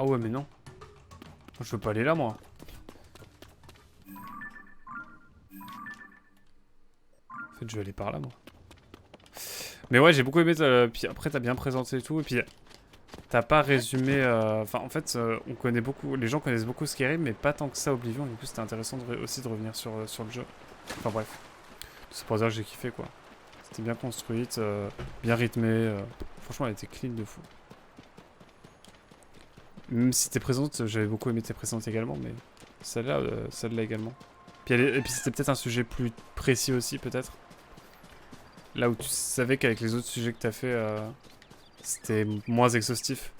Ah ouais, mais non. Je veux pas aller là, moi. En fait, je vais aller par là, moi. Mais ouais, j'ai beaucoup aimé. Puis après, t'as bien présenté et tout. Et puis, t'as pas résumé. Enfin, en fait, on connaît beaucoup. Les gens connaissent beaucoup Skyrim, mais pas tant que ça Oblivion. Du coup, c'était intéressant aussi de revenir sur le jeu. Enfin, bref. C'est pour dire que j'ai kiffé, quoi. C'était bien construite, bien rythmée. Franchement, elle était clean de fou. Même si tes présentes, j'avais beaucoup aimé tes présentes également, mais celle-là également. Puis et puis c'était peut-être un sujet plus précis aussi, peut-être. Là où tu savais qu'avec les autres sujets que t'as fait, c'était moins exhaustif.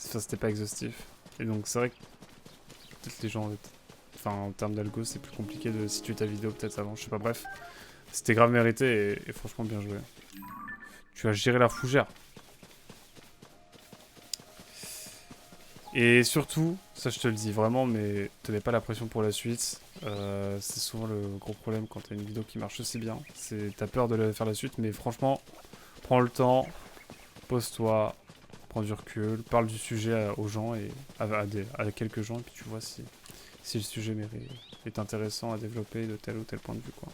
Enfin, c'était pas exhaustif. Et donc c'est vrai que peut-être les gens... Enfin, en termes d'algo, c'est plus compliqué de situer ta vidéo peut-être avant, je sais pas, bref. C'était grave mérité et franchement bien joué. Tu as géré la fougère. Et surtout, ça je te le dis vraiment, mais te mets pas la pression pour la suite. C'est souvent le gros problème quand t'as une vidéo qui marche aussi bien. T'as peur de faire la suite, mais franchement, prends le temps, pose-toi, prends du recul, parle du sujet aux gens et à quelques gens, et puis tu vois si le sujet est intéressant à développer de tel ou tel point de vue, quoi.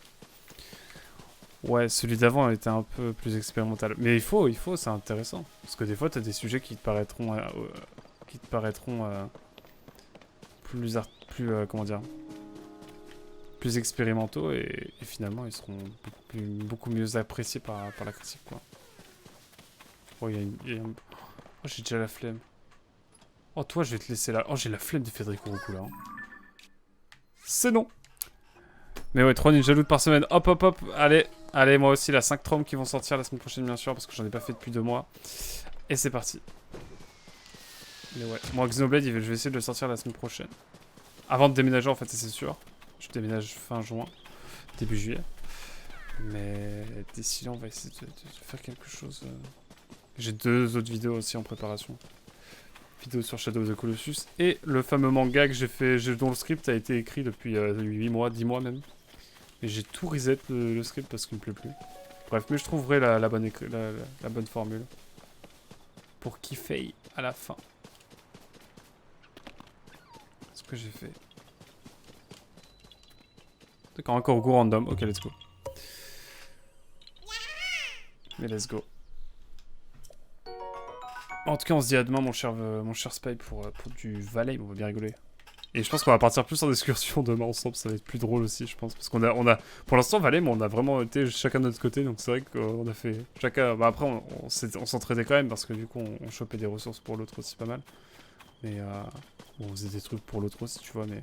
Ouais, celui d'avant était un peu plus expérimental. Mais il faut, c'est intéressant. Parce que des fois, t'as des sujets qui te paraîtront comment dire, plus expérimentaux et finalement ils seront beaucoup mieux appréciés par la critique, quoi. Oh, oh, j'ai déjà la flemme. Oh, toi, je vais te laisser là. Oh, j'ai la flemme de Federico Roucou, là. Hein. C'est non. Mais ouais, 3 ninja loot par semaine. Hop, hop, hop. Allez, allez, moi aussi, la 5 troms qui vont sortir la semaine prochaine, bien sûr, parce que j'en ai pas fait depuis 2 mois. Et c'est parti. Mais ouais, moi, Xenoblade, je vais essayer de le sortir la semaine prochaine. Avant de déménager, en fait, c'est sûr. Je déménage fin juin, début juillet. Mais d'ici là, on va essayer de faire quelque chose. J'ai 2 autres vidéos aussi en préparation. Vidéo sur Shadow of the Colossus. Et le fameux manga que j'ai fait, dont le script a été écrit depuis 8 mois, 10 mois même. Et j'ai tout reset le script parce qu'il me plaît plus. Bref, mais je trouverai la bonne formule. Pour kiffer à la fin. Ce que j'ai fait. D'accord, encore au goût random. Ok, let's go. Mais let's go. En tout cas, on se dit à demain, mon cher Spy, pour du Valheim. On va bien rigoler. Et je pense qu'on va partir plus en excursion demain ensemble. Ça va être plus drôle aussi, je pense. Parce qu'on a pour l'instant, Valheim, on a vraiment été chacun de notre côté. Donc c'est vrai qu'on a fait chacun. Bah après, on s'entraidait quand même parce que du coup, on chopait des ressources pour l'autre aussi pas mal. Mais bon, on faisait des trucs pour l'autre aussi, tu vois. Mais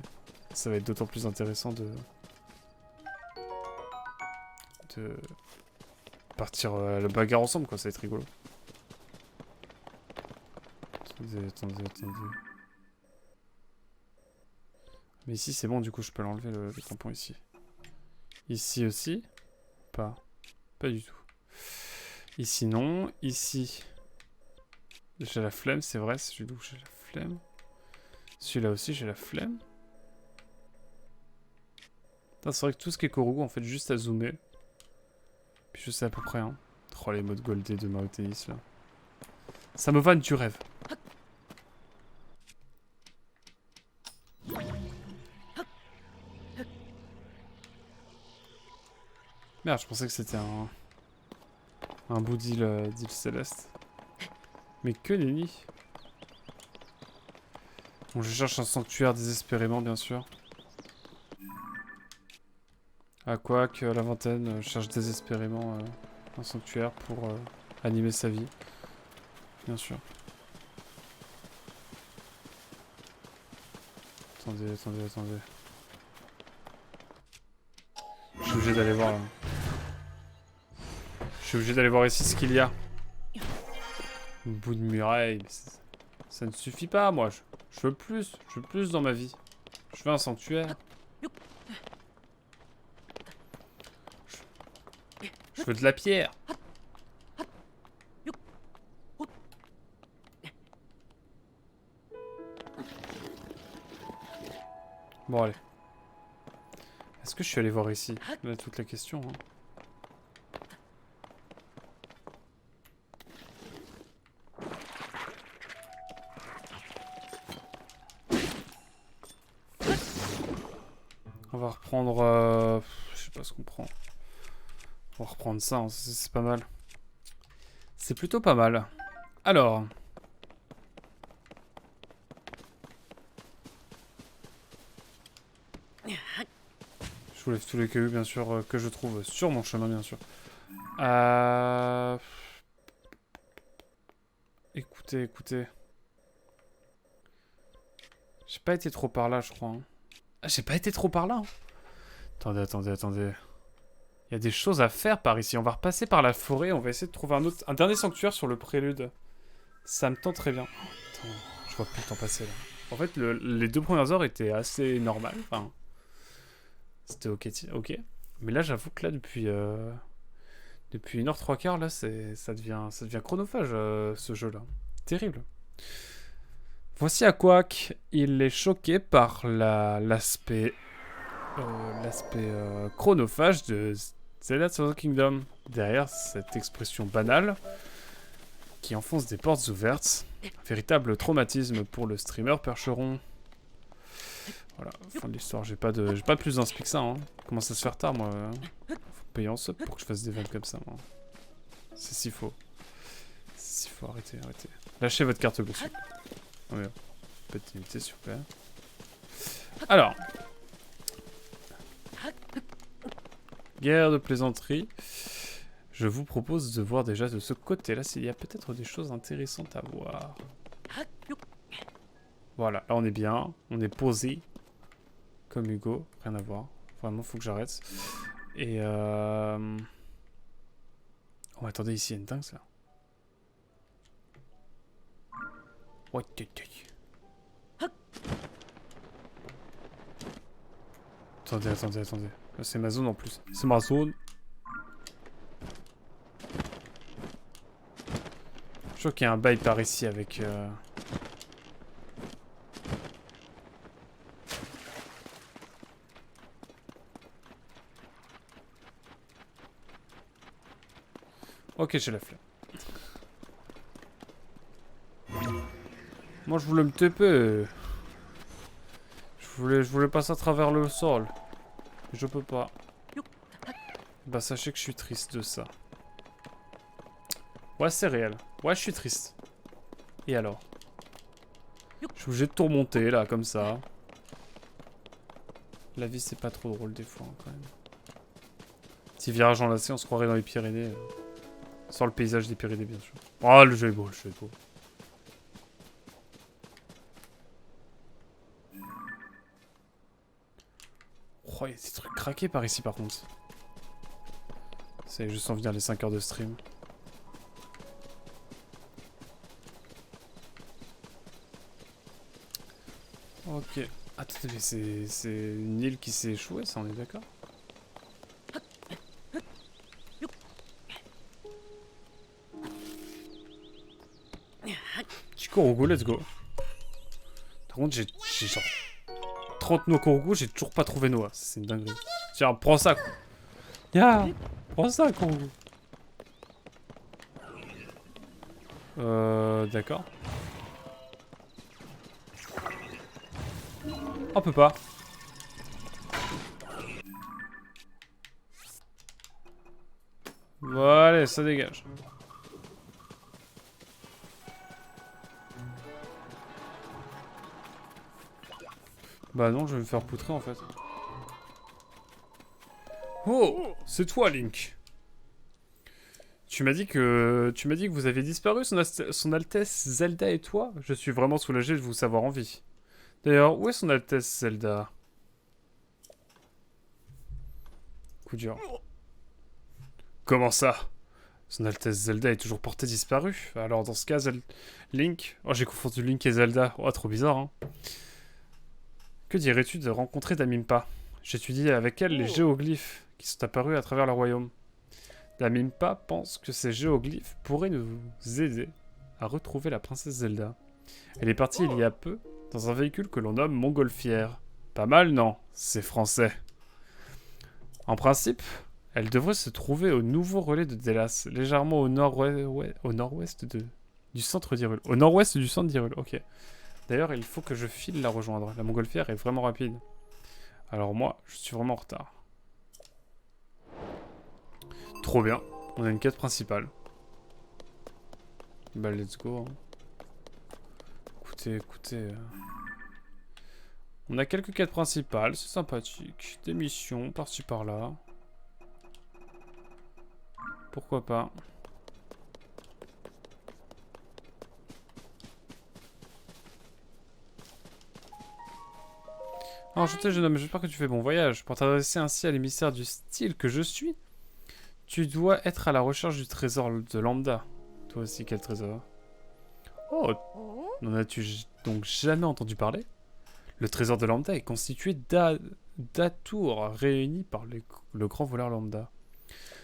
ça va être d'autant plus intéressant de partir le bagarre ensemble, quoi. Ça va être rigolo. Attendez. Mais ici, c'est bon, du coup, je peux l'enlever, le tampon ici. Ici aussi? Pas. Pas du tout. Ici, non. Ici. J'ai la flemme, c'est vrai. C'est celui-là où j'ai la flemme. Celui-là aussi, j'ai la flemme. C'est vrai que tout ce qui est Korugu, en fait, juste à zoomer. Puis je sais à peu près, hein. Oh, les modes goldés de Mario Tennis, là. Ça me vanne du rêve. Merde, je pensais que c'était un bout d'île céleste. Mais que nenni. Bon, je cherche un sanctuaire désespérément, bien sûr. À quoi que la vingtaine cherche désespérément un sanctuaire pour animer sa vie. Bien sûr. Attendez. Je suis obligé d'aller voir là. Je suis obligé d'aller voir ici ce qu'il y a. Un bout de muraille. Mais ça ne suffit pas, moi. Je veux plus. Je veux plus dans ma vie. Je veux un sanctuaire. Je veux de la pierre. Bon, allez. Est-ce que je suis allé voir ici? Là, toute la question. Hein. On va reprendre... je sais pas ce qu'on prend. On va reprendre ça, hein, c'est pas mal. C'est plutôt pas mal. Alors... Je vous lève tous les cailloux, bien sûr, que je trouve sur mon chemin, bien sûr. Écoutez, écoutez. J'ai pas été trop par là, je crois. Hein. Ah, j'ai pas été trop par là. Hein. Attendez, attendez, attendez. Il y a des choses à faire par ici. On va repasser par la forêt. On va essayer de trouver un dernier sanctuaire sur le prélude. Ça me tente très bien. Attends, je vois plus le temps passer, là. En fait, les 2 premières heures étaient assez normales. Enfin... C'était ok, ok. Mais là, j'avoue que là, depuis 1h 3/4, là, ça devient chronophage, ce jeu-là. Terrible. Voici à Quack. Il est choqué par l'aspect chronophage de Zelda Tears of the Kingdom. Derrière cette expression banale qui enfonce des portes ouvertes. Un véritable traumatisme pour le streamer percheron. Voilà, fin de l'histoire. J'ai pas plus d'inspi que ça. Hein. Comment ça se fait tard, moi faut payer en sub pour que je fasse des vannes comme ça, moi. C'est si faux. C'est si faux, arrêtez, arrêtez. Lâchez votre carte bleue. Oh merde. Petite unité, s'il vous plaît. Alors. Guerre de plaisanterie. Je vous propose de voir déjà de ce côté-là s'il y a peut-être des choses intéressantes à voir. Voilà, là on est bien. On est posé. Comme Hugo, rien à voir. Vraiment, faut que j'arrête. Et oh, attendez, ici, il y a une dingue, ça. Ouais, attendez, attendez, attendez. C'est ma zone en plus. C'est ma zone. Je crois qu'il y a un bail par ici avec... Ok, j'ai la flemme. Moi, je voulais me TP. Je voulais passer à travers le sol. Je peux pas. Bah, sachez que je suis triste de ça. Ouais, c'est réel. Ouais, je suis triste. Et alors? Je suis obligé de tout remonter, là, comme ça. La vie, c'est pas trop drôle, des fois, hein, quand même. Petit virage enlacé, on se croirait dans les Pyrénées. Sans le paysage des Pyrénées, bien sûr. Oh, le jeu est beau, le jeu est beau. Oh, il y a des trucs craqués par ici, par contre. C'est juste en venir les 5 heures de stream. Ok. Attendez, mais c'est une île qui s'est échouée, ça, on est d'accord? Chikurogu, let's go. Par contre, j'ai genre 30 noix Kourgou, j'ai toujours pas trouvé noix. C'est une dinguerie. Tiens, prends ça. Ya, prends ça, Kourgou. D'accord. On peut pas. Voilà, ça dégage. Bah non, je vais me faire poutrer en fait. Oh, c'est toi, Link. Tu m'as dit que vous aviez disparu, son Altesse Zelda et toi. Je suis vraiment soulagé de vous savoir en vie. D'ailleurs, où est son Altesse Zelda? Coup dur. Comment ça? Son Altesse Zelda est toujours portée disparue. Alors dans ce cas, Link... Oh, j'ai confondu Link et Zelda. Oh, trop bizarre, hein. Que dirais-tu de rencontrer Damimpa? J'étudie avec elle les géoglyphes qui sont apparus à travers le royaume. Damimpa pense que ces géoglyphes pourraient nous aider à retrouver la princesse Zelda. Elle est partie il y a peu dans un véhicule que l'on nomme Montgolfière. Pas mal, non? C'est français. En principe, elle devrait se trouver au nouveau relais de Delas, légèrement au nord-ouest du centre d'Hyrule. Au nord-ouest du centre d'Hyrule, ok. D'ailleurs, il faut que je file la rejoindre. La Montgolfière est vraiment rapide. Alors moi, je suis vraiment en retard. Trop bien. On a une quête principale. Bah, let's go. Hein. Écoutez. On a quelques quêtes principales, c'est sympathique. Des missions, par-ci par-là. Pourquoi pas. Enchanté jeune homme, j'espère que tu fais bon voyage. Pour t'adresser ainsi à l'émissaire du style que je suis, tu dois être à la recherche du trésor de Lambda. Toi aussi, quel trésor? Oh, n'en as-tu donc jamais entendu parler? Le trésor de Lambda est constitué d'atours réunis par le grand voleur Lambda.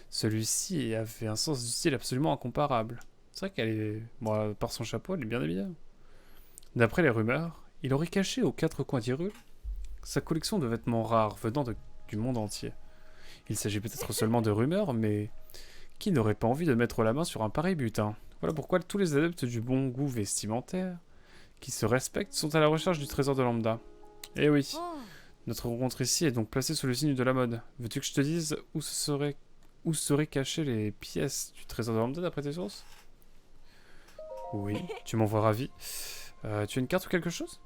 Celui-ci avait un sens du style absolument incomparable. C'est vrai qu'elle est... Bon, par son chapeau, elle est bien habillée. D'après les rumeurs, il aurait caché aux quatre coins d'Hyrule sa collection de vêtements rares venant du monde entier. Il s'agit peut-être seulement de rumeurs, mais qui n'aurait pas envie de mettre la main sur un pareil butin? Voilà pourquoi tous les adeptes du bon goût vestimentaire qui se respectent sont à la recherche du trésor de Lambda. Eh oui, notre rencontre ici est donc placée sous le signe de la mode. Veux-tu que je te dise où seraient cachées les pièces du trésor de Lambda d'après tes sources? Oui, tu m'envoies ravi. Tu as une carte ou quelque chose?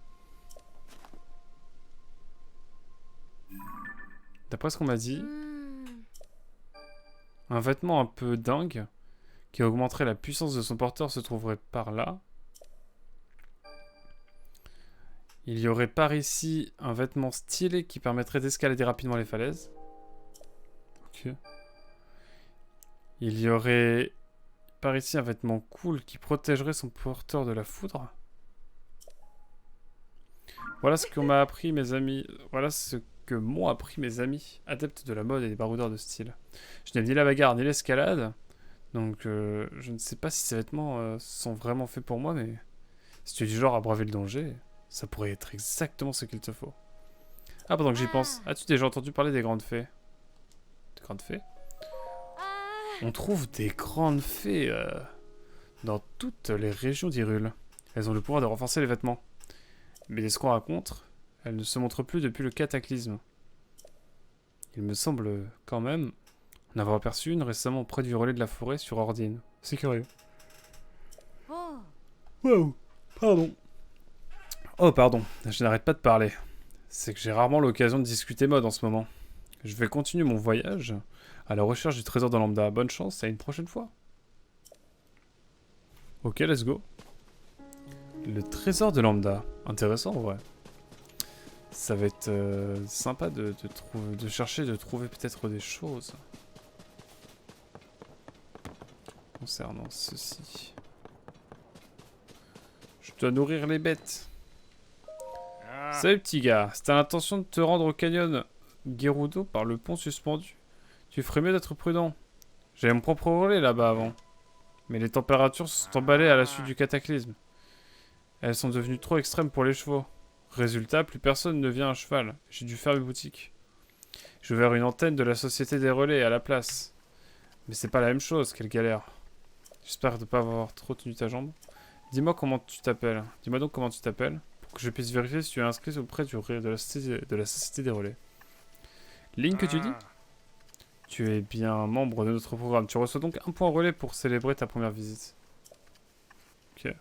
D'après ce qu'on m'a dit, un vêtement un peu dingue qui augmenterait la puissance de son porteur se trouverait par là. Il y aurait par ici un vêtement stylé qui permettrait d'escalader rapidement les falaises. Ok. Il y aurait par ici un vêtement cool qui protégerait son porteur de la foudre. Voilà ce qu'on m'a appris mes amis. Voilà ce que m'ont appris mes amis, adeptes de la mode et des baroudeurs de style. Je n'aime ni la bagarre ni l'escalade, donc je ne sais pas si ces vêtements sont vraiment faits pour moi, mais si tu es du genre à braver le danger, ça pourrait être exactement ce qu'il te faut. Ah, pendant que j'y pense, as-tu déjà entendu parler des grandes fées? Des grandes fées? On trouve des grandes fées dans toutes les régions d'Hyrule. Elles ont le pouvoir de renforcer les vêtements. Mais de ce qu'on raconte, elles ne se montrent plus depuis le cataclysme. Il me semble quand même en avoir aperçu une récemment près du relais de la forêt sur Ordine. C'est curieux. Wow, pardon. Oh pardon, je n'arrête pas de parler. C'est que j'ai rarement l'occasion de discuter mode en ce moment. Je vais continuer mon voyage à la recherche du trésor de Lambda. Bonne chance, à une prochaine fois. Ok, let's go. Le trésor de Lambda. Intéressant en vrai. Ça va être sympa de chercher, de trouver peut-être des choses. Concernant ceci. Je dois nourrir les bêtes. Salut petit gars, si t'as l'intention de te rendre au canyon Gerudo par le pont suspendu, tu ferais mieux d'être prudent. J'avais mon propre relais là-bas avant. Mais les températures se sont emballées à la suite du cataclysme. Elles sont devenues trop extrêmes pour les chevaux. Résultat, plus personne ne vient à cheval. J'ai dû faire mes boutiques. J'ai ouvert une antenne de la Société des Relais à la place. Mais c'est pas la même chose, quelle galère. J'espère ne pas avoir trop tenu ta jambe. Dis-moi comment tu t'appelles. Dis-moi donc comment tu t'appelles, pour que je puisse vérifier si tu es inscrit auprès de la Société des Relais. Ligne que tu dis? Tu es bien membre de notre programme. Tu reçois donc un point relais pour célébrer ta première visite. Ok.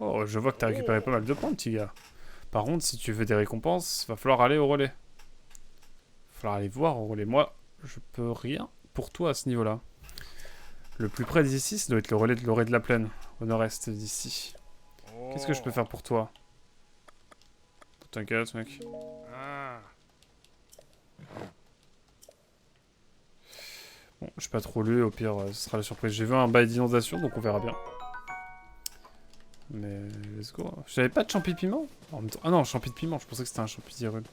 Oh, je vois que t'as récupéré pas mal de points, petit gars. Par contre, si tu veux des récompenses, va falloir aller au relais. Va falloir aller voir au relais. Moi, je peux rien pour toi à ce niveau-là. Le plus près d'ici, ça doit être le relais de l'Orée de la Plaine, au nord-est d'ici. Qu'est-ce que je peux faire pour toi? T'inquiète, mec. Bon, je suis pas trop lu, au pire, ce sera la surprise. J'ai vu un bail d'inondation, donc on verra bien. Mais let's go. J'avais pas de champi de piment en même temps... Ah non, champi de piment, je pensais que c'était un champi d'Hyrule.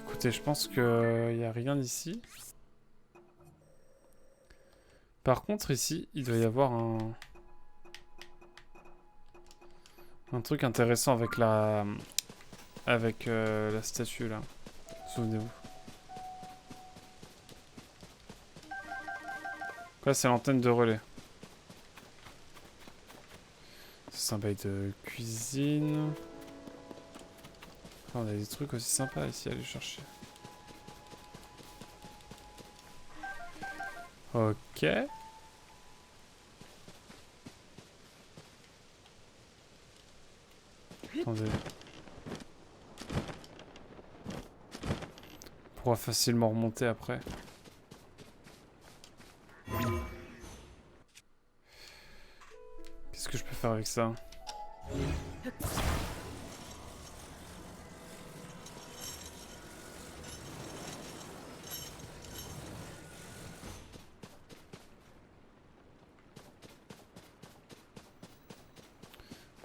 Écoutez, je pense qu'il n'y a rien ici. Par contre, ici, il doit y avoir Un truc intéressant avec la... Avec la statue, là. Souvenez-vous. Là, c'est l'antenne de relais. C'est un bail de cuisine. Enfin, on a des trucs aussi sympas ici à aller chercher. Ok. Attendez. On pourra facilement remonter après. Qu'est-ce que je peux faire avec ça?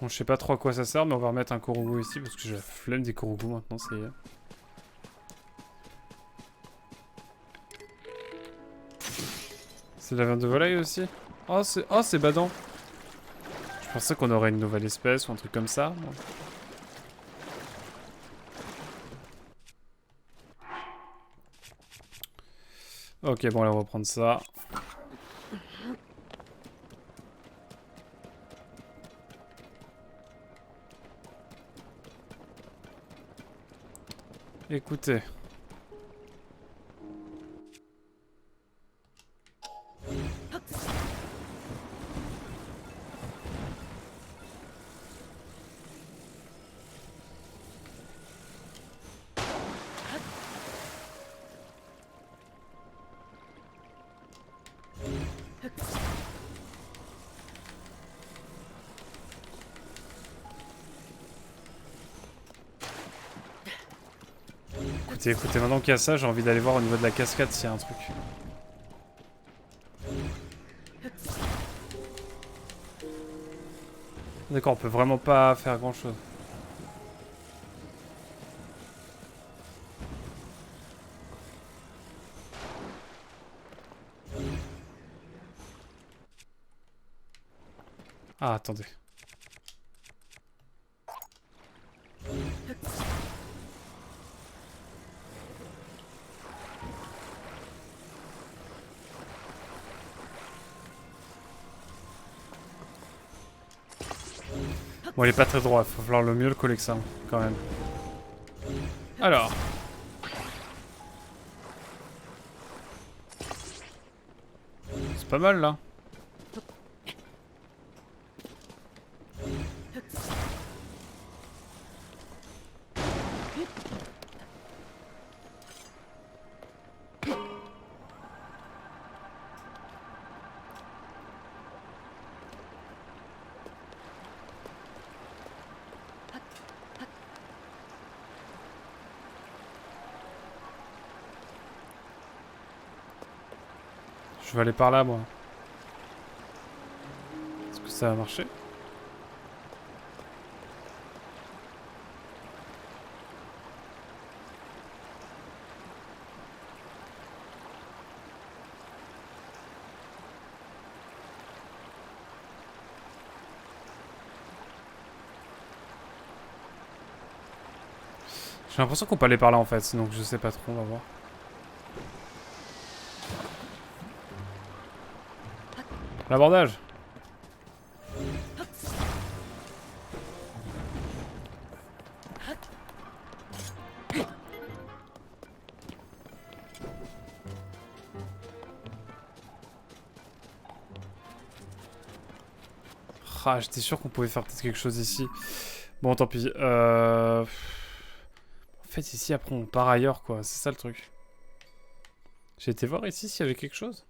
Bon, je sais pas trop à quoi ça sert, mais on va remettre un Korugu ici parce que j'ai la flemme des Korugu maintenant, ça y est. C'est de la viande de volaille aussi? Oh, c'est badant. Je pensais qu'on aurait une nouvelle espèce ou un truc comme ça. Bon. Ok, bon, allez, on va prendre ça. Écoutez. Écoutez, maintenant qu'il y a ça, j'ai envie d'aller voir au niveau de la cascade s'il y a un truc. D'accord, on peut vraiment pas faire grand chose. Ah, attendez. Bon, il est pas très droit, faut falloir le mieux le coller que ça, quand même. Alors. C'est pas mal, là. Je vais aller par là, moi. Est-ce que ça va marcher? J'ai l'impression qu'on peut aller par là, en fait, donc je sais pas trop, on va voir. L'abordage. Ah, j'étais sûr qu'on pouvait faire peut-être quelque chose ici. Bon, tant pis. En fait, ici, après, on part ailleurs, quoi. C'est ça, le truc. J'ai été voir ici s'il y avait quelque chose.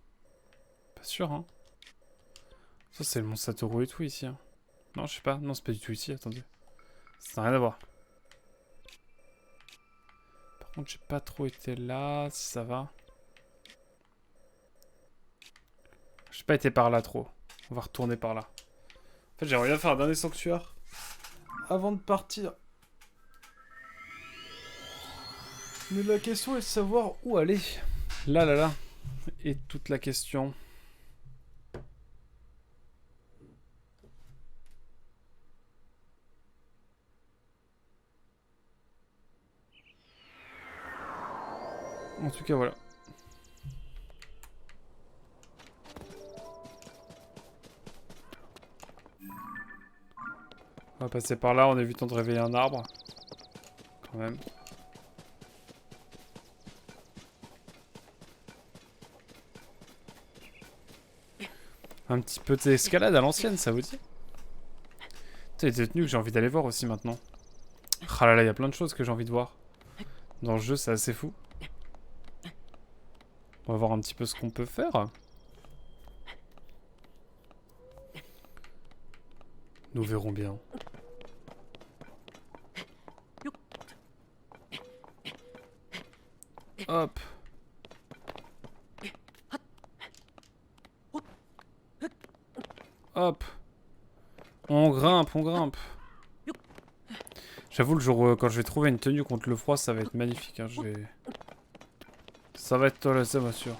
Pas sûr, hein. Ça, c'est le mont Satoru et tout, ici. Hein. Non, je sais pas. Non, c'est pas du tout ici, attendez. Ça n'a rien à voir. Par contre, j'ai pas trop été là, si ça va. J'ai pas été par là, trop. On va retourner par là. En fait, j'aimerais bien faire un dernier sanctuaire. Avant de partir. Mais la question est de savoir où aller. Là, là, là. Et toute la question. En tout cas, voilà. On va passer par là, on a eu le temps de réveiller un arbre. Quand même. Un petit peu d'escalade à l'ancienne, ça vous dit? Putain, les détenus que j'ai envie d'aller voir aussi maintenant. Ah là là, il y a plein de choses que j'ai envie de voir. Dans le jeu, c'est assez fou. On va voir un petit peu ce qu'on peut faire. Nous verrons bien. Hop. Hop. On grimpe, on grimpe. J'avoue, le jour quand je vais trouver une tenue contre le froid, ça va être magnifique. Hein. Ça va être là, ça m'assure.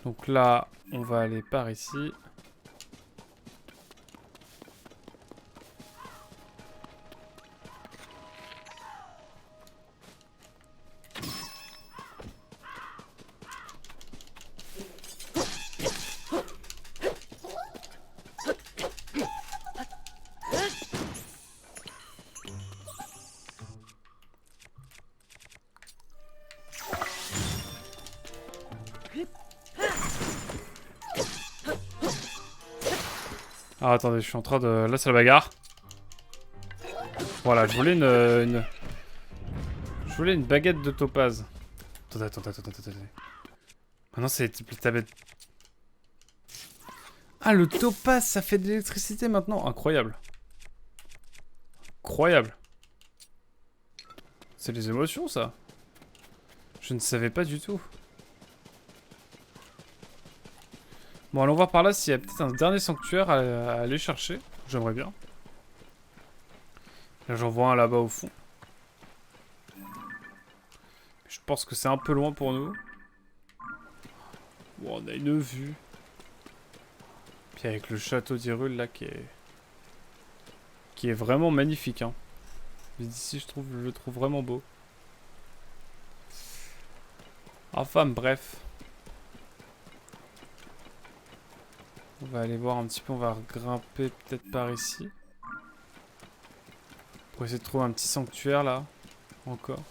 Donc là, on va aller par ici. Ah, attendez, je suis en train de... Là, c'est la bagarre. Voilà, je voulais Je voulais une baguette de topaz. Attendez. Maintenant, c'est les tablettes. Ah, le topaz, ça fait de l'électricité maintenant. Incroyable. Incroyable. C'est les émotions, ça. Je ne savais pas du tout. Bon, allons voir par là s'il y a peut-être un dernier sanctuaire à aller chercher. J'aimerais bien. Là, j'en vois un là-bas au fond. Je pense que c'est un peu loin pour nous. Bon, on a une vue. Puis avec le château d'Hyrule là qui est vraiment magnifique. Hein. Mais d'ici, je le trouve vraiment beau. Enfin, bref. On va aller voir un petit peu, on va grimper peut-être par ici. Pour essayer de trouver un petit sanctuaire là. Encore.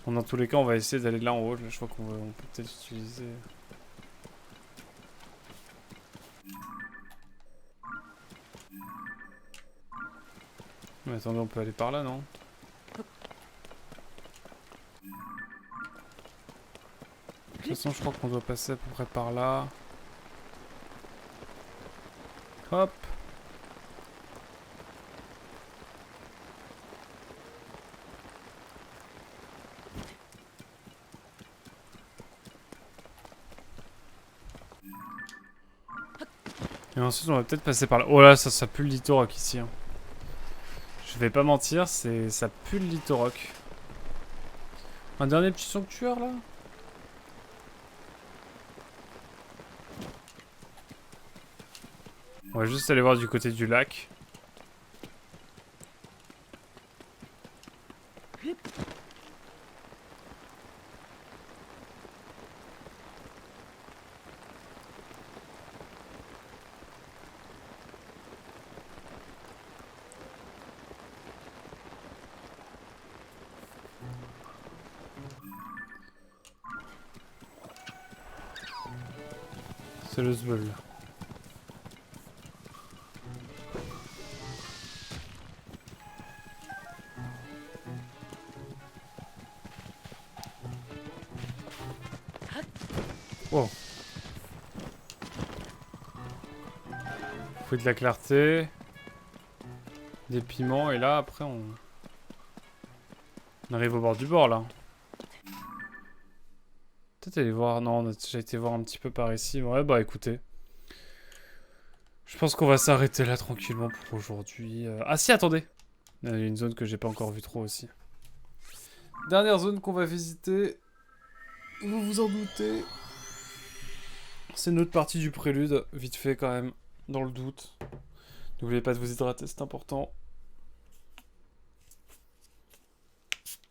Bon, dans tous les cas, on va essayer d'aller là en haut. Là, je crois qu'on peut peut-être utiliser... Mais attendez, on peut aller par là, non? De toute façon, je crois qu'on doit passer à peu près par là. Hop. Et ensuite, on va peut-être passer par là. Oh là, ça pue le Litorok ici. Hein. Je vais pas mentir, ça pue le Litorok. Un dernier petit sanctuaire là? On va juste aller voir du côté du lac. C'est le Zbeul. Oh. Faut de la clarté. Des piments. Et là, après, on arrive au bord du bord, là. Peut-être aller voir... Non, on a déjà été voir un petit peu par ici. Ouais, bah écoutez. Je pense qu'on va s'arrêter là tranquillement pour aujourd'hui. Ah si, attendez. Il y a une zone que j'ai pas encore vue trop aussi. Dernière zone qu'on va visiter. Vous vous en doutez. C'est une autre partie du prélude, vite fait quand même, dans le doute. N'oubliez pas de vous hydrater, c'est important.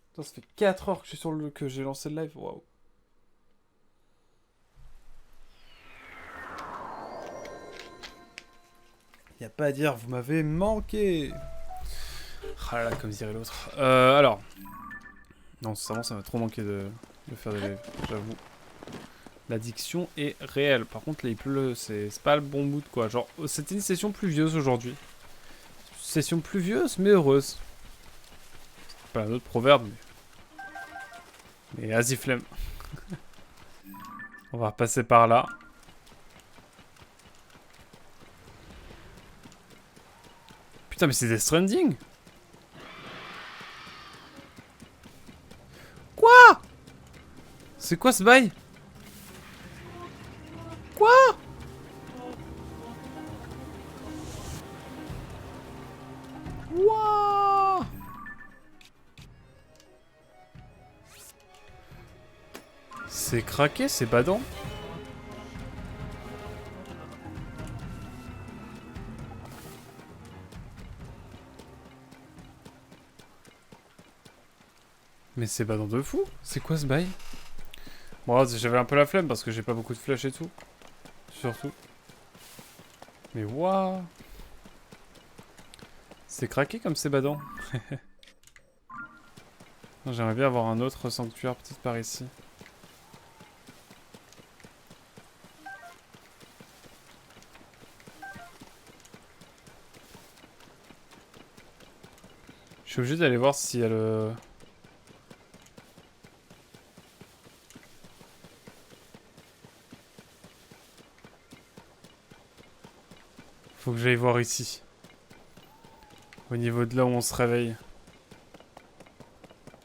Putain, ça fait 4 heures que je suis sur que j'ai lancé le live, waouh. Y a pas à dire, vous m'avez manqué. Ah là là, comme dirait l'autre. Alors. Non, sincèrement, ça m'a trop manqué de faire des lives, j'avoue. L'addiction est réelle. Par contre, là, il pleut, c'est pas le bon mood, quoi. Genre, c'était une session pluvieuse aujourd'hui. Session pluvieuse, mais heureuse. C'est pas un autre proverbe, mais vas-y, flemme. On va repasser par là. Putain, mais c'est Death Stranding. Quoi? C'est quoi ce bail? Quoi? Wouah! C'est craqué, c'est badant. Mais c'est badant de fou. C'est quoi ce bail? Bon, j'avais un peu la flemme parce que j'ai pas beaucoup de flèches et tout. Surtout. Mais waouh! C'est craqué comme c'est badant. J'aimerais bien avoir un autre sanctuaire peut-être par ici. Je suis obligé d'aller voir s'il y a le... Faut que j'aille voir ici. Au niveau de là où on se réveille.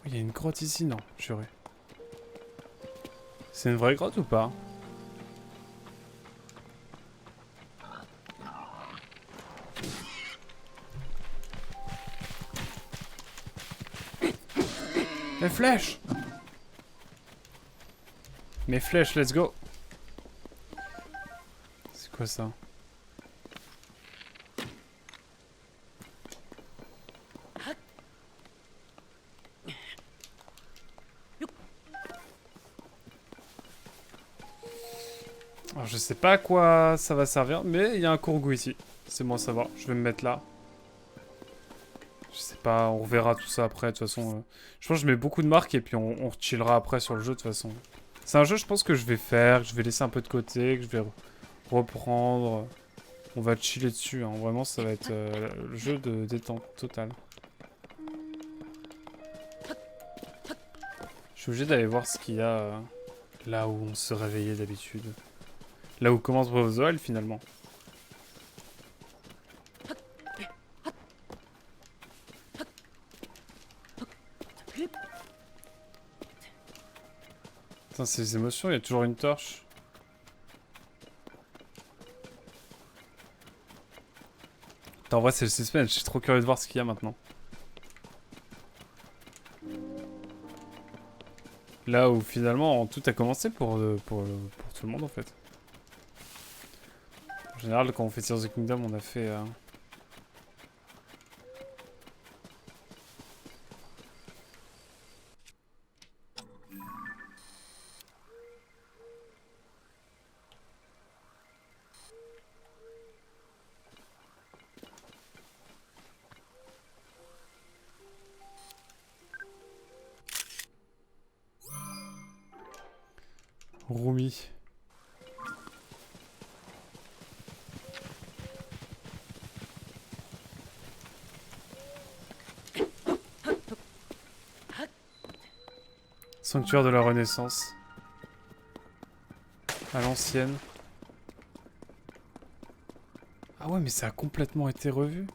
Il y a une grotte ici, non? Juré. C'est une vraie grotte ou pas? Mes flèches! Mes flèches, let's go! C'est quoi ça? Alors je sais pas à quoi ça va servir, mais il y a un courgou ici. C'est bon à savoir, je vais me mettre là. Je sais pas, on reverra tout ça après, de toute façon. Je pense que je mets beaucoup de marques et puis on chillera après sur le jeu, de toute façon. C'est un jeu, je pense, que je vais faire, que je vais laisser un peu de côté, que je vais reprendre. On va chiller dessus, hein. Vraiment, ça va être le jeu de détente totale. Je suis obligé d'aller voir ce qu'il y a là où on se réveillait d'habitude. Là où commence Breath of the Wild, finalement. Putain, ces émotions, il y a toujours une torche. Putain, en vrai, c'est le suspense. Je suis trop curieux de voir ce qu'il y a maintenant. Là où finalement tout a commencé pour tout le monde en fait. En général, quand on fait Tears of the Kingdom, on a fait... Rumi. Sanctuaire de la Renaissance. À l'ancienne. Ah ouais, mais ça a complètement été revu.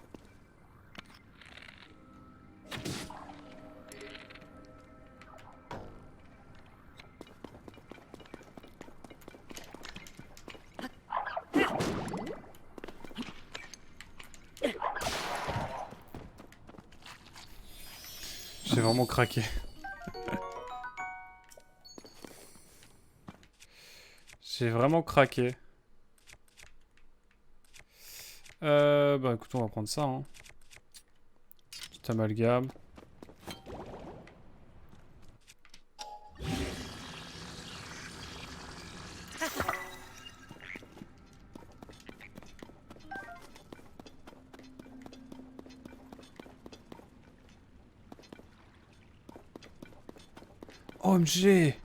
J'ai vraiment craqué. J'ai vraiment craqué. Bah écoute, on va prendre ça. Hein. Petit amalgame. OMG!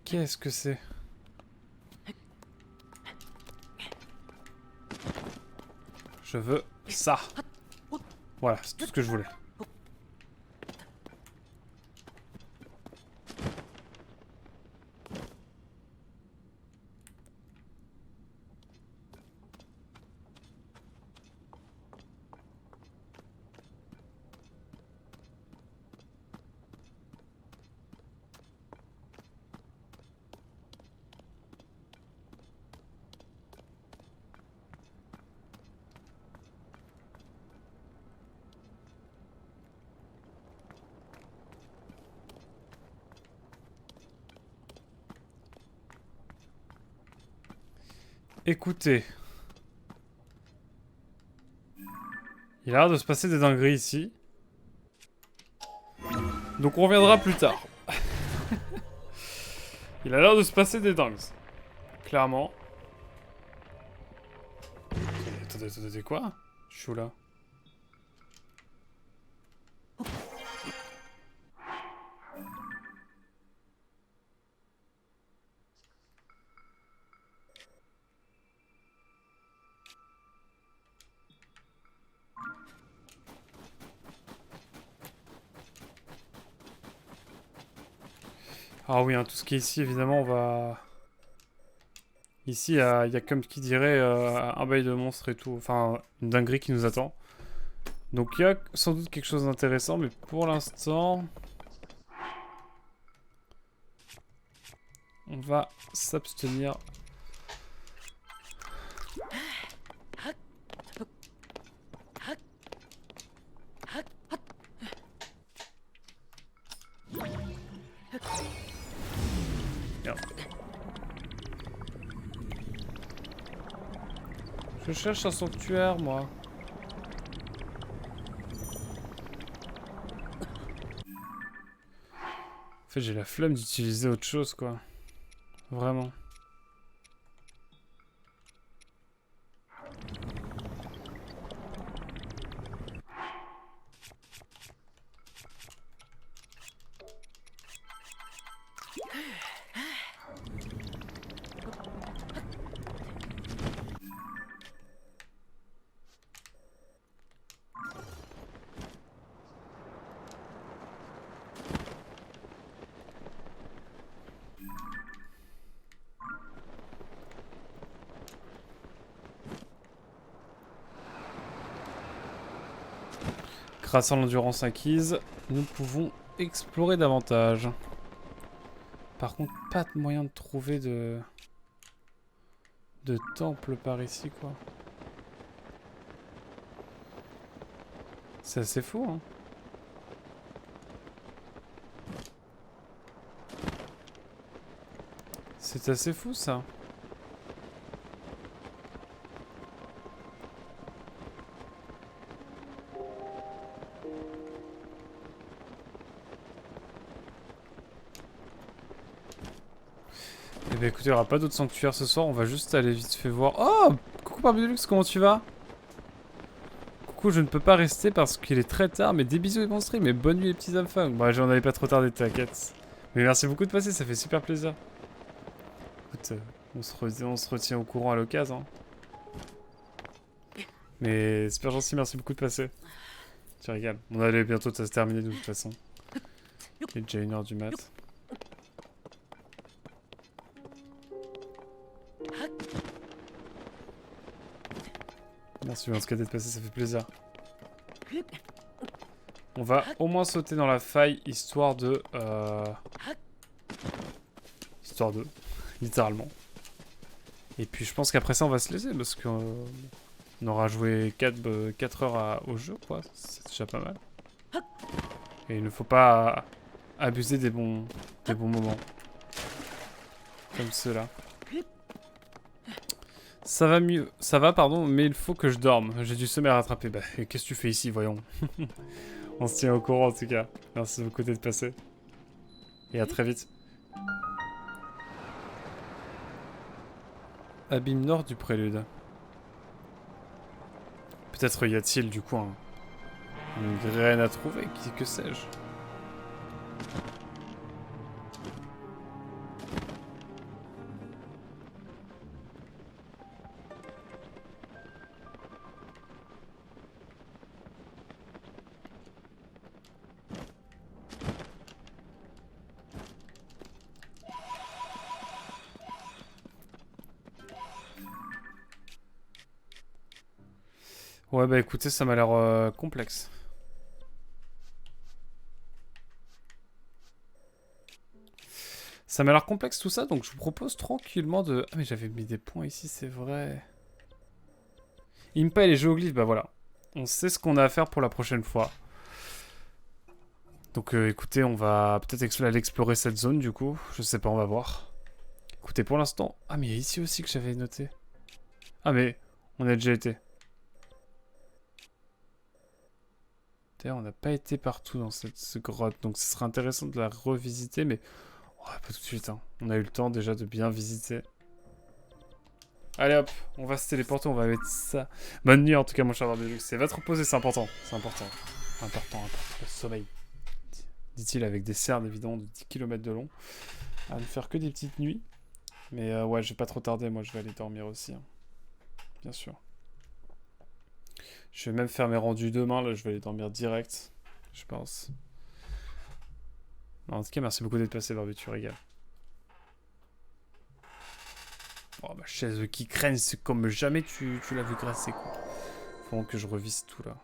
Qu'est-ce que c'est? Je veux ça. Voilà, c'est tout ce que je voulais. Écoutez. Il a l'air de se passer des dingueries ici. Donc on reviendra plus tard. Il a l'air de se passer des dingues. Clairement. Attendez, quoi? Je suis où là? Ah oui, hein, tout ce qui est ici, évidemment, on va... Ici, il y a comme qui dirait un bail de monstres et tout. Enfin, une dinguerie qui nous attend. Donc il y a sans doute quelque chose d'intéressant, mais pour l'instant... On va s'abstenir. Merde. Je cherche un sanctuaire, moi. En fait, j'ai la flemme d'utiliser autre chose, quoi. Vraiment. Grâce à l'endurance acquise, nous pouvons explorer davantage. Par contre, pas de moyen de trouver de temple par ici, quoi. C'est assez fou, hein. C'est assez fou, ça. Eh ben écoutez, il n'y aura pas d'autres sanctuaires ce soir, on va juste aller vite fait voir. Oh! Coucou Barbie comment tu vas? Coucou, je ne peux pas rester parce qu'il est très tard, mais des bisous et bon stream, mais bonne nuit les petits enfants. Bon, j'en avais pas trop tardé, t'inquiète. Mais merci beaucoup de passer, ça fait super plaisir. Écoute, on se retient au courant à l'occasion. Hein. Mais super gentil, merci beaucoup de passer. Tu régales. On allait bientôt se terminer de toute façon. Il est déjà 1h du mat. Merci Vinsca d'être passé, ça fait plaisir. On va au moins sauter dans la faille, histoire de... Histoire de... littéralement. Et puis je pense qu'après ça, on va se laisser, parce qu'on aura joué 4 heures au jeu, quoi. C'est déjà pas mal. Et il ne faut pas abuser des bons moments. Comme ceux-là. Ça va mieux, ça va, pardon, mais il faut que je dorme. J'ai du sommeil à rattraper. Bah, qu'est-ce que tu fais ici, voyons. On se tient au courant, en tout cas. Merci beaucoup d'être passé. Et à très vite. Abîme nord du prélude. Peut-être y a-t-il, du coup, une graine à trouver, que sais-je. Ouais, bah écoutez, ça m'a l'air complexe. Ça m'a l'air complexe tout ça, donc je vous propose tranquillement de... Ah mais j'avais mis des points ici, c'est vrai. Impa et les géoglyphes, bah voilà. On sait ce qu'on a à faire pour la prochaine fois. Donc écoutez, on va peut-être aller explorer cette zone du coup. Je sais pas, on va voir. Écoutez, pour l'instant... Ah mais il y a ici aussi que j'avais noté. Ah mais on a déjà été. D'ailleurs, on n'a pas été partout dans cette grotte, donc ce serait intéressant de la revisiter, mais... Ouais, pas tout de suite, hein. On a eu le temps déjà de bien visiter. Allez hop, on va se téléporter, on va mettre ça. Bonne nuit en tout cas mon cher Barbelux, c'est va te reposer, c'est important. C'est important. Important, le sommeil. Dit-il avec des cernes évidemment de 10 km de long. À ne faire que des petites nuits. Mais ouais, je vais pas trop tarder, moi je vais aller dormir aussi. Hein. Bien sûr. Je vais même faire mes rendus demain, là je vais aller dormir direct. Je pense. En tout cas, merci beaucoup d'être passé, Barbu, tu régales. Oh, ma chaise qui craigne, c'est comme jamais tu l'as vu grasser, quoi. Faut que je revise tout, là.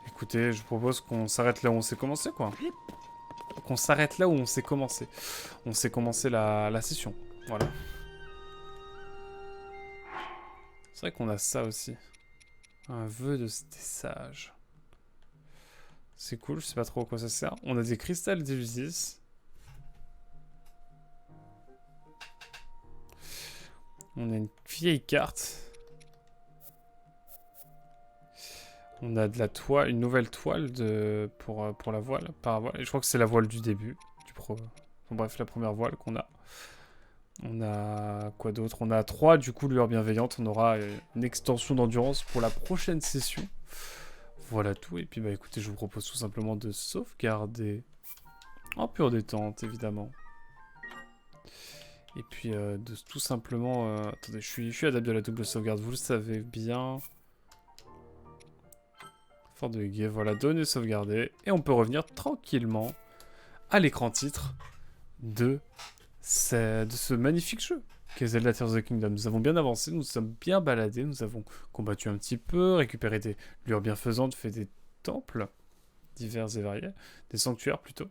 Écoutez, je vous propose qu'on s'arrête là où on s'est commencé, quoi. Qu'on s'arrête là où on s'est commencé. On s'est commencé la session. Voilà. C'est vrai qu'on a ça aussi. Un vœu de des sages. C'est cool, je sais pas trop à quoi ça sert. On a des cristals d'Elysis. On a une vieille carte. On a de la toile, une nouvelle toile pour la voile. Et je crois que c'est la voile du début. Enfin, bref, la première voile qu'on a. On a quoi d'autre? On a 3 du coup lueurs bienveillantes. On aura une extension d'endurance pour la prochaine session. Voilà tout. Et puis bah écoutez, je vous propose tout simplement de sauvegarder en pure détente évidemment. Et puis de tout simplement... attendez, je suis adepte de la double sauvegarde, vous le savez bien. Fort de guet, voilà, donner sauvegarder. Et on peut revenir tranquillement à l'écran titre de ce magnifique jeu qu'est Zelda Tears of the Kingdom. Nous avons bien avancé, nous nous sommes bien baladés, nous avons combattu un petit peu, récupéré des lueurs bienfaisantes, fait des temples divers et variés, des sanctuaires plutôt.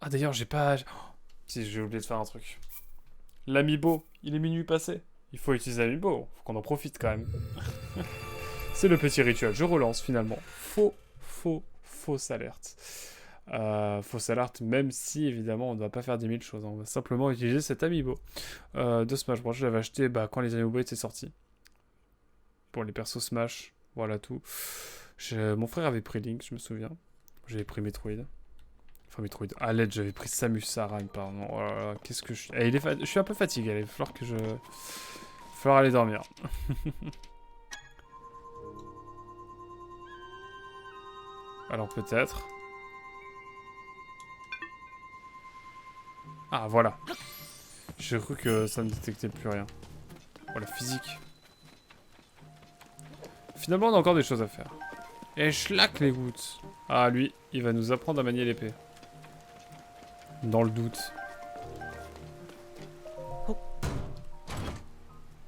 Ah d'ailleurs, j'ai pas... Oh, si, j'ai oublié de faire un truc. L'amiibo, il est minuit passé. Il faut utiliser l'amiibo, faut qu'on en profite quand même. C'est le petit rituel, je relance finalement. Fausse alerte. Fausse alerte, même si évidemment on ne va pas faire 10 000 choses. Hein. On va simplement utiliser cet amiibo de Smash Bros. Je l'avais acheté quand les amiibo étaient sortis. Pour les persos Smash, voilà tout. Mon frère avait pris Link, je me souviens. J'avais pris Metroid. Enfin Metroid. Ah l'aide, j'avais pris Samus Aran, pardon. Oh là là, qu'est-ce que je... je suis un peu fatigué, il va falloir que je... Il va falloir aller dormir. Alors peut-être... Ah, voilà. J'ai cru que ça ne détectait plus rien. Voilà, physique. Finalement, on a encore des choses à faire. Et schlack les gouttes. Ah, lui, il va nous apprendre à manier l'épée. Dans le doute.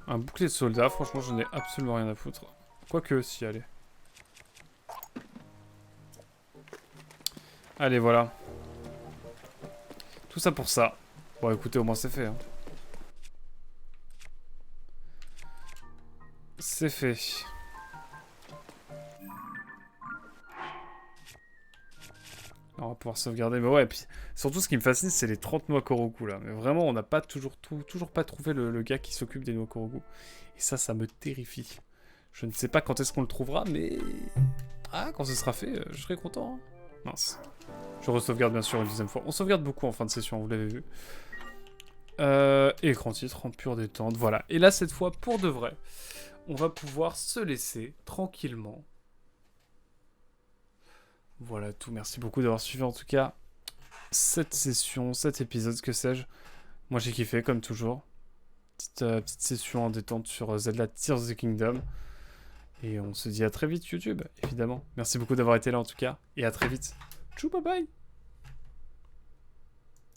Un bouclier de soldat, franchement, je n'ai absolument rien à foutre. Quoique, si, allez. Allez, voilà. Tout ça pour ça. Bon, écoutez, au moins c'est fait. Hein. C'est fait. On va pouvoir sauvegarder. Mais ouais, puis surtout ce qui me fascine, c'est les 30 noix Korogu là. Mais vraiment, on n'a pas toujours pas trouvé le gars qui s'occupe des noix Korogu. Et ça me terrifie. Je ne sais pas quand est-ce qu'on le trouvera, mais... Ah, quand ce sera fait, je serai content. Hein. Mince. Je re-sauvegarde bien sûr une deuxième fois. On sauvegarde beaucoup en fin de session, vous l'avez vu. Écran titre en pure détente, voilà. Et là, cette fois, pour de vrai, on va pouvoir se laisser tranquillement. Voilà tout. Merci beaucoup d'avoir suivi en tout cas cette session, cet épisode, que sais-je. Moi, j'ai kiffé, comme toujours. Petite session en détente sur Zelda Tears of the Kingdom. Et on se dit à très vite, YouTube, évidemment. Merci beaucoup d'avoir été là en tout cas. Et à très vite. Tchou, bye bye.